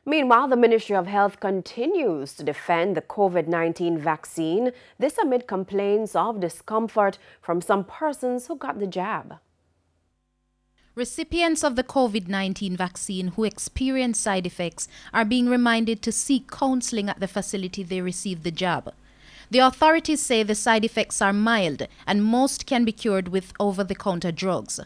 Meanwhile, the Ministry of Health continues to defend the COVID-19 vaccine, this amid complaints of discomfort from some persons who got the jab. Recipients of the COVID-19 vaccine who experience side effects are being reminded to seek counseling at the facility they received the jab. The authorities say the side effects are mild and most can be cured with over-the-counter drugs.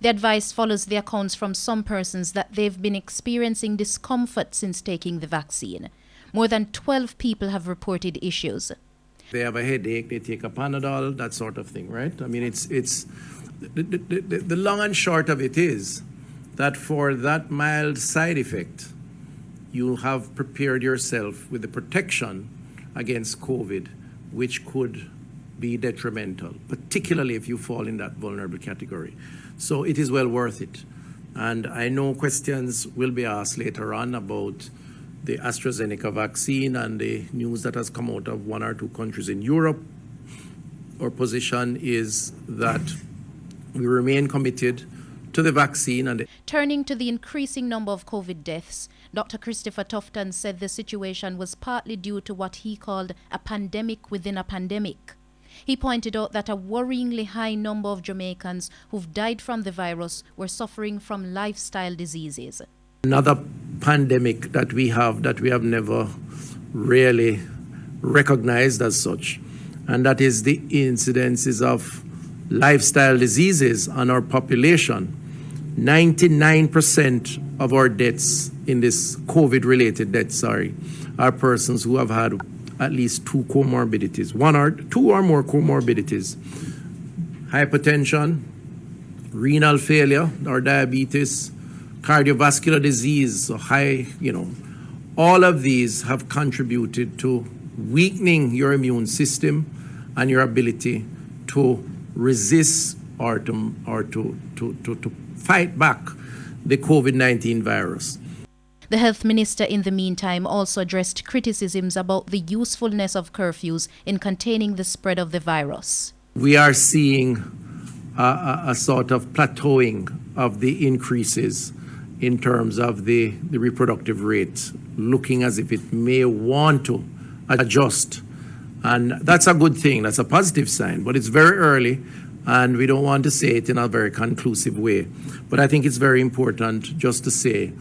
The advice follows the accounts from some persons that they've been experiencing discomfort since taking the vaccine. More than 12 people have reported issues. They have a headache, they take a Panadol, that sort of thing, right? I mean, the long and short of it is that for that mild side effect, you have prepared yourself with the protection against COVID, which could be detrimental, particularly if you fall in that vulnerable category. So it is well worth it. And I know questions will be asked later on about the AstraZeneca vaccine and the news that has come out of one or two countries in Europe. Our position is that we remain committed to the vaccine. Turning to the increasing number of COVID deaths, Dr. Christopher Tufton said the situation was partly due to what he called a pandemic within a pandemic. He pointed out that a worryingly high number of Jamaicans who've died from the virus were suffering from lifestyle diseases. Another pandemic that we have never really recognized as such, and that is the incidences of lifestyle diseases on our population. 99% of our deaths in this COVID-related deaths, are persons who have had at least two comorbidities, one or two or more comorbidities. Hypertension, renal failure or diabetes, cardiovascular disease, so all of these have contributed to weakening your immune system and your ability to resist or to fight back the COVID-19 virus. The health minister, in the meantime, also addressed criticisms about the usefulness of curfews in containing the spread of the virus. We are seeing a sort of plateauing of the increases in terms of the reproductive rate, looking as if it may want to adjust. And that's a good thing, that's a positive sign, but it's very early and we don't want to say it in a very conclusive way. But I think it's very important just to say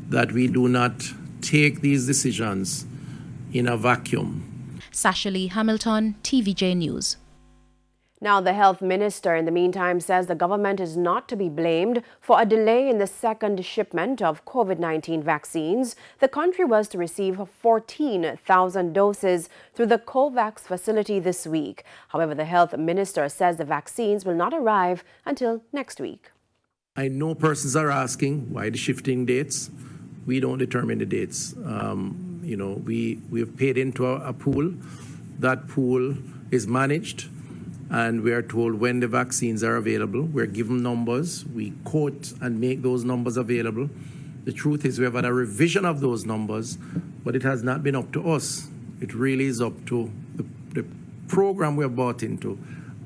that we do not take these decisions in a vacuum. Sasha Hamilton, TVJ News. Now, the health minister, in the meantime, says the government is not to be blamed for a delay in the second shipment of COVID-19 vaccines. The country was to receive 14,000 doses through the COVAX facility this week. However, the health minister says the vaccines will not arrive until next week. I know persons are asking why the shifting dates. We don't determine the dates. We have paid into a pool. That pool is managed, and we are told when the vaccines are available. We're given numbers. We quote and make those numbers available. The truth is we have had a revision of those numbers, but it has not been up to us. It really is up to the program we're bought into,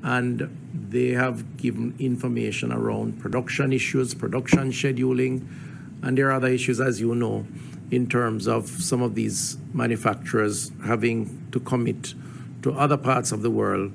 and they have given information around production issues, production scheduling, and there are other issues, as you know, in terms of some of these manufacturers having to commit to other parts of the world